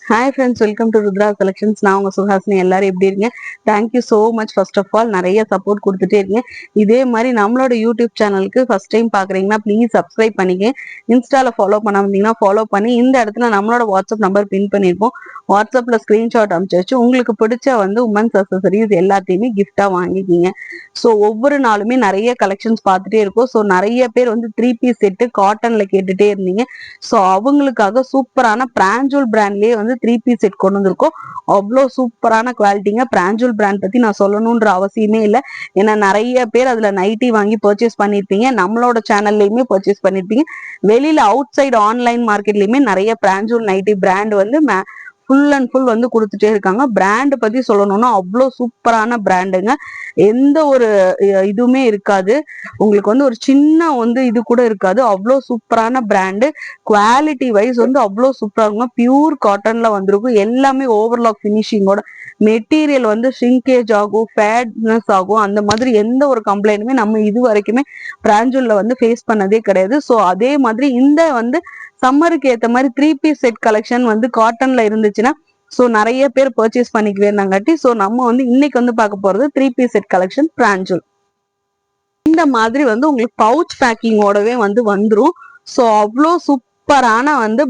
Hi friends, welcome to Rudra Collections. நான் உங்க சுஹாசினி. எல்லாரும் எப்படி இருக்கீங்க? Thank you so much first of all. நிறைய சப்போர்ட் கொடுத்துட்டே இருக்கீங்க. இதே மாதிரி நம்மளோட யூடியூப் சேனலுக்கு ஃபர்ஸ்ட் டைம் பாக்குறீங்கன்னா ப்ளீஸ் சப்ஸ்கிரைப் பண்ணிக்க. இன்ஸ்டால ஃபாலோ பண்ணாமீங்கன்னா ஃபாலோ பண்ணி இந்த இடத்துல நம்மளோட வாட்ஸ்அப் நம்பர் பின் பண்ணிருப்போம். வாட்ஸ்அப்ல ஸ்கிரீன்ஷாட் அனுப்பிச்சு வச்சு உங்களுக்கு பிடிச்ச உமன்ஸ் அக்சசரிஸ் எல்லாத்தையுமே கிஃப்டா வாங்கிக்கிங்க. ஸோ ஒவ்வொரு நாளுமே நிறைய கலெக்ஷன்ஸ் பார்த்துட்டே இருக்கும். ஸோ நிறைய பேர் 3 பீஸ் செட்டு காட்டன்ல கேட்டுட்டே இருந்தீங்க. ஸோ அவங்களுக்காக சூப்பரான பிராஞ்சூல் பிராண்ட்லயே 3 பீஸ் செட் கொண்டு வந்திருக்கோம். அவ்வளோ சூப்பரான குவாலிட்டிங்க. பிராஞ்சூல் பிராண்ட் பத்தி நான் சொல்லணும்ன்ற அவசியமே இல்லை. ஏன்னா நிறைய பேர் அதுல நைட்டி வாங்கி பர்ச்சேஸ் பண்ணிருப்பீங்க. நம்மளோட சேனல்லையுமே பர்ச்சேஸ் பண்ணிருப்பீங்க. வெளியில அவுட் சைடு ஆன்லைன் மார்க்கெட்லயுமே நிறைய பிராஞ்சூல் nighty brand full and full கொடுத்துட்டே இருக்காங்க. பிராண்ட் பத்தி சொல்லணும்னா அவ்வளோ சூப்பரான பிராண்டுங்க. எந்த ஒரு இதுவுமே இருக்காது. உங்களுக்கு ஒரு சின்ன இது கூட இருக்காது. அவ்வளோ சூப்பரான பிராண்டு. குவாலிட்டி வைஸ் அவ்வளோ சூப்பரா இருக்கும். பியூர் காட்டன்ல வந்திருக்கும். எல்லாமே ஓவர்லாக் பினிஷிங்கோட மெட்டீரியல் ஷ்ரிங்கேஜ் ஆகும், ஃபேட்னஸ் ஆகும். அந்த மாதிரி எந்த ஒரு கம்ப்ளைண்ட்டுமே நம்ம இது வரைக்குமே பிராஞ்சூல்ல ஃபேஸ் பண்ணதே கிடையாது. ஸோ அதே மாதிரி இந்த சம்மருக்கு ஏத்த மாதிரி 3 பீஸ் செட் கலெக்ஷன் காட்டன்ல இருந்துச்சுன்னா ஸோ நிறைய பேர் பர்ச்சேஸ் பண்ணிக்கவே இருந்தாங்காட்டி ஸோ நம்ம இன்னைக்கு பார்க்க போறது 3 பீஸ் செட் கலெக்ஷன் பிராஞ்சூல். இந்த மாதிரி உங்களுக்கு பவுச் பேக்கிங்கோடவே வந்துரும். ஸோ அவ்வளோ சூப்பரான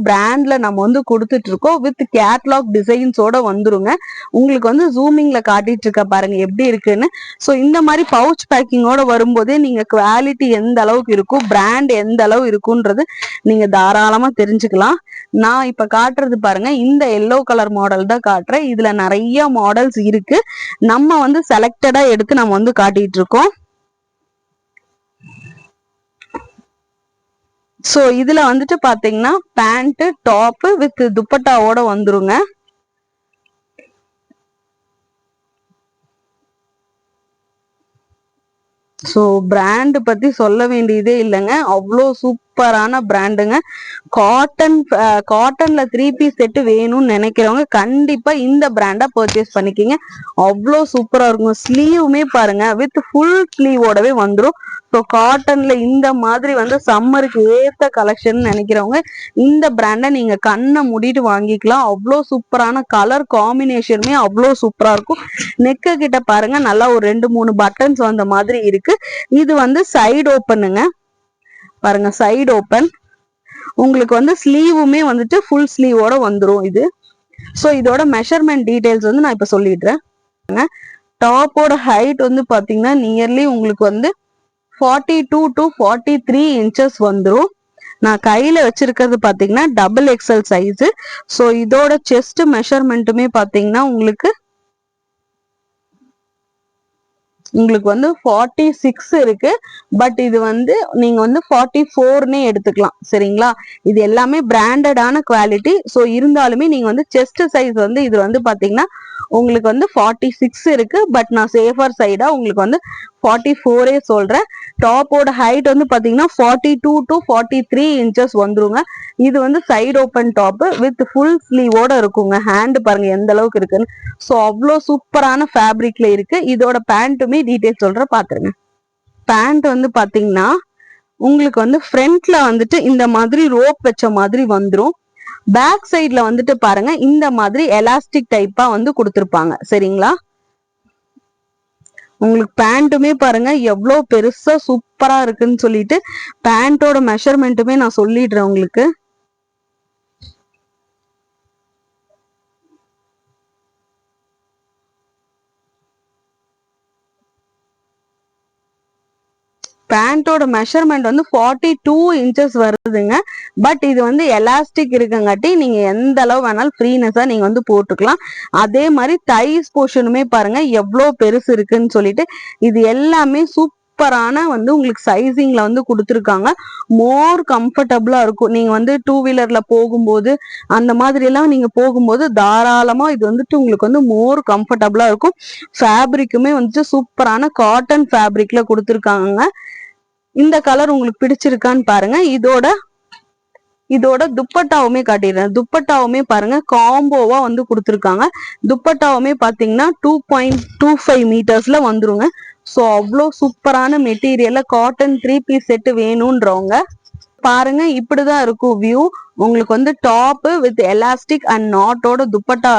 பிராண்ட்ல நம்ம கொடுத்துட்டு இருக்கோம். வித் கேட்லாக் டிசைன்ஸோட வந்துருங்க. உங்களுக்கு ஜூமிங்ல காட்டிட்டு இருக்க பாருங்க எப்படி இருக்குன்னு. ஸோ இந்த மாதிரி பவுச் பேக்கிங்கோட வரும்போதே நீங்க குவாலிட்டி எந்த அளவுக்கு இருக்கும், பிராண்ட் எந்த அளவு இருக்குன்றது நீங்க தாராளமா தெரிஞ்சுக்கலாம். நான் இப்ப காட்டுறது பாருங்க, இந்த எல்லோ கலர் மாடல் தான் காட்டுறேன். இதுல நிறைய மாடல்ஸ் இருக்கு. நம்ம செலக்டடா எடுத்து நம்ம காட்டிட்டு இருக்கோம். சோ இதுல பாத்தீங்கன்னா பேண்ட் டாப் வித் துப்பட்டாவோட வந்துருங்க. ஸோ பிராண்ட் பத்தி சொல்ல வேண்டியதே இல்லைங்க. அவ்வளோ சூப்பரான பிராண்டுங்க. காட்டன்ல 3 பீஸ் செட்டு வேணும்னு நினைக்கிறவங்க கண்டிப்பா இந்த பிராண்டா பர்ச்சேஸ் பண்ணிக்கிங்க. அவ்வளோ சூப்பரா இருக்கும். ஸ்லீவுமே பாருங்க வித் ஃபுல் ஸ்லீவோடவே வந்துடும். ஸோ காட்டன்ல இந்த மாதிரி சம்மருக்கு ஏத்த கலெக்ஷன் நினைக்கிறவங்க இந்த பிராண்டை நீங்க கண்ணை மூடிட்டு வாங்கிக்கலாம். அவ்வளோ சூப்பரான கலர் காம்பினேஷனுமே அவ்வளோ சூப்பரா இருக்கும். நெக்கு கிட்ட பாருங்க நல்லா ஒரு 2-3 பட்டன்ஸ் வந்த மாதிரி இருக்கு. இது சைடு ஓப்பனுங்க. பாருங்க சைடு ஓப்பன். உங்களுக்கு ஸ்லீவுமே ஃபுல் ஸ்லீவோட வந்துரும் இது. ஸோ இதோட மெஷர்மெண்ட் டீடைல்ஸ் நான் இப்ப சொல்லிடுறேன். டாப்போட ஹைட் பாத்தீங்கன்னா நியர்லி உங்களுக்கு 42 to 43 inches வந்துரும். நான் கையில வச்சிருக்கிறது பாத்தீங்கன்னா டபுள் எக்ஸல் சைஸ். ஸோ இதோட செஸ்ட் மெஷர்மெண்ட்டுமே பாத்தீங்கன்னா உங்களுக்கு 46 இருக்கு. பட் இது நீங்க 44னே எடுத்துக்கலாம். சரிங்களா? இது எல்லாமே பிராண்டடான குவாலிட்டி. ஸோ இருந்தாலுமே நீங்க செஸ்ட் சைஸ் இது பாத்தீங்கன்னா உங்களுக்கு 46 இருக்கு. பட் நான் சேஃபர் சைடா உங்களுக்கு 44 சொல்றேன். டாப்போட ஹைட் பாத்தீங்கன்னா 42 to 43 inches வந்துருங்க. இது side open top with full ஸ்லீவோட இருக்குங்க. ஹேண்ட் பாருங்க எந்த அளவுக்கு இருக்குன்னு. ஸோ அவ்வளோ சூப்பரான ஃபேப்ரிக்ல இருக்கு. இதோட பேண்ட்டுமே டீடைல்ஸ் சொல்ற பாத்துருங்க. பேண்ட் பாத்தீங்கன்னா உங்களுக்கு ஃப்ரண்ட்ல இந்த மாதிரி ரோப் வச்ச மாதிரி வந்துரும். பேக் சைட்ல பாருங்க இந்த மாதிரி எலாஸ்டிக் டைப்பா கொடுத்துருப்பாங்க. சரிங்களா? உங்களுக்கு பேண்ட்டுமே பாருங்க எவ்வளவு பெருசா சூப்பரா இருக்குன்னு சொல்லிட்டு பேண்டோட மெஷர்மெண்ட்டுமே நான் சொல்லிடுறேன் உங்களுக்கு. பேண்டோட மெஷர்மெண்ட் 42 inches வருதுங்க. பட் இது எலாஸ்டிக் இருக்குங்காட்டி நீங்க எந்த அளவு வேணாலும் ஃப்ரீனஸா நீங்க போட்டுக்கலாம். அதே மாதிரி தைஸ் போர்ஷனுமே பாருங்க எவ்வளவு பெருசு இருக்குன்னு சொல்லிட்டு இது எல்லாமே சூப்பரான உங்களுக்கு சைசிங்ல கொடுத்துருக்காங்க. மோர் கம்ஃபர்டபுளா இருக்கும். நீங்க 2 வீலர்ல போகும்போது அந்த மாதிரி எல்லாம் நீங்க போகும்போது தாராளமா இது உங்களுக்கு மோர் கம்ஃபர்டபுளா இருக்கும். ஃபேப்ரிக்குமே சூப்பரான காட்டன் ஃபேப்ரிக்ல கொடுத்துருக்காங்க. இந்த கலர் உங்களுக்கு பிடிச்சிருக்கான்னு பாருங்க. இதோட துப்பட்டாவுமே காட்டிடுறேன். துப்பட்டாவுமே பாருங்க காம்போவா கொடுத்துருக்காங்க. துப்பட்டாவுமே பாத்தீங்கன்னா 2.25 மீட்டர்ஸ்ல வந்துருங்க. ஸோ அவ்வளோ சூப்பரான மெட்டீரியல்ல காட்டன் 3 பீஸ் செட்டு வேணும்ன்றவங்க பாருங்க இப்படிதான் இருக்கும் வியூ. உங்களுக்கு வந்து டாப் வித் எலாஸ்டிக் அண்ட் நாட்டோட துப்பட்டா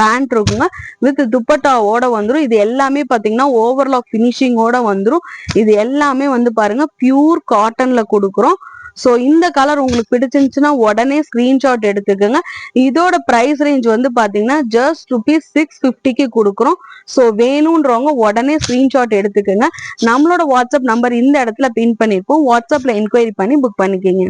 பேண்ட் இருக்குங்க. வித் துப்பட்டாவோட வந்துரும். இது எல்லாமே பாத்தீங்கன்னா ஓவர்லாக் பினிஷிங்கோட வந்துரும். இது எல்லாமே வந்து பாருங்க பியூர் காட்டன்ல கொடுக்குறோம். சோ இந்த கலர் உங்களுக்கு பிடிச்சிருந்துச்சுன்னா உடனே ஸ்கிரீன்ஷாட் எடுத்துக்கோங்க. இதோட பிரைஸ் ரேஞ்ச் வந்து பாத்தீங்கன்னா ஜஸ்ட் ₹650க்கு கொடுக்குறோம். சோ வேணும்ன்றவங்க உடனே ஸ்கிரீன்ஷாட் எடுத்துக்கோங்க. நம்மளோட வாட்ஸ்அப் நம்பர் இந்த இடத்துல பின் பண்ணிருப்போம். வாட்ஸ்அப்ல என்கொயரி பண்ணி புக் பண்ணிக்கோங்க.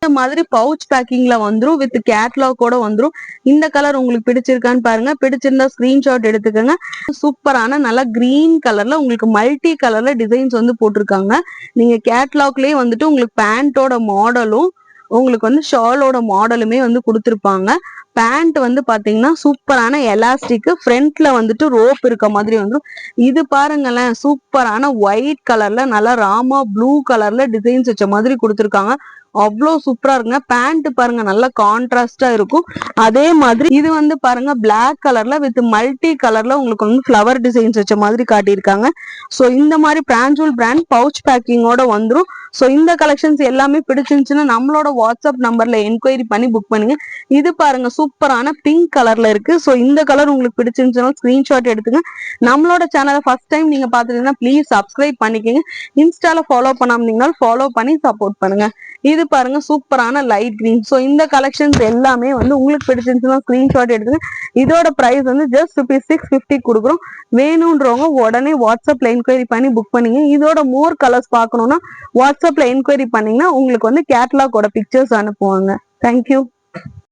இந்த மாதிரி பவுச் பேக்கிங்ல வந்துரும். வித் கேட்லாகோட வந்துரும். இந்த கலர் உங்களுக்கு பிடிச்சிருக்கான்னு பாருங்க. பிடிச்சிருந்தா ஸ்கிரீன்ஷாட் எடுத்துக்கோங்க. சூப்பரான நல்லா கிரீன் கலர்ல உங்களுக்கு மல்டி கலர்ல டிசைன்ஸ் வந்து போட்டிருக்காங்க. நீங்க கேட்லாக்லயே வந்துட்டு உங்களுக்கு பேண்டோட மாடலும் உங்களுக்கு வந்து ஷாலோட மாடலுமே வந்து கொடுத்துருப்பாங்க. பேண்ட் வந்து பாத்தீங்கன்னா சூப்பரான எலாஸ்டிக், ஃப்ரண்ட்ல வந்துட்டு ரோப் இருக்க மாதிரி வந்துடும். இது பாருங்களேன், சூப்பரான ஒயிட் கலர்ல நல்லா ராமா ப்ளூ கலர்ல டிசைன்ஸ் வச்ச மாதிரி கொடுத்துருக்காங்க. அவ்வளோ சூப்பரா இருக்குங்க. பேண்ட் பாருங்க நல்லா கான்ட்ராஸ்டா இருக்கும். அதே மாதிரி இது வந்து பாருங்க பிளாக் கலர்ல வித் மல்டி கலர்ல உங்களுக்கு வந்து ஃபிளவர் டிசைன்ஸ் வச்ச மாதிரி காட்டியிருக்காங்க. ஸோ இந்த மாதிரி பிராஞ்சூல் பிராண்ட் பவுச் பேக்கிங்கோட வந்துடும். ஸோ இந்த கலெக்ஷன்ஸ் எல்லாமே பிடிச்சிருந்துச்சுன்னா நம்மளோட வாட்ஸ்அப் நம்பர்ல என்கொயரி பண்ணி புக் பண்ணுங்க. இது பாருங்க சூப்பரான பிங்க் கலர்ல இருக்கு. ஸோ இந்த கலர் உங்களுக்கு பிடிச்சிருந்துச்சுன்னா ஸ்கிரீன்ஷாட் எடுத்துங்க. நம்மளோட சேனலை ஃபர்ஸ்ட் டைம் நீங்க பாத்துட்டீங்கன்னா ப்ளீஸ் சப்ஸ்கிரைப் பண்ணிக்கங்க. இன்ஸ்டால ஃபாலோ பண்ணாமீங்கனாலும் ஃபாலோ பண்ணி சப்போர்ட் பண்ணுங்க. இது பாருங்க சூப்பரான லைட் கிரீன். ஸோ இந்த கலெக்ஷன்ஸ் எல்லாமே வந்து உங்களுக்கு பிடிச்சிருந்துச்சுன்னா ஸ்கிரீன்ஷாட் எடுத்துங்க. இதோட பிரைஸ் வந்து ஜஸ்ட் ₹650 கொடுக்குறோம். வேணும்ன்றவங்க உடனே வாட்ஸ்அப்ல என்கொயரி பண்ணி புக் பண்ணீங்க. இதோட மோர் கலர்ஸ் பார்க்கணும்னா வாட்ஸ்அப்ல என்கொயரி பண்ணீங்கன்னா உங்களுக்கு வந்து கேட்டலாகோட பிக்சர்ஸ் அனுப்புவாங்க. தேங்க்யூ.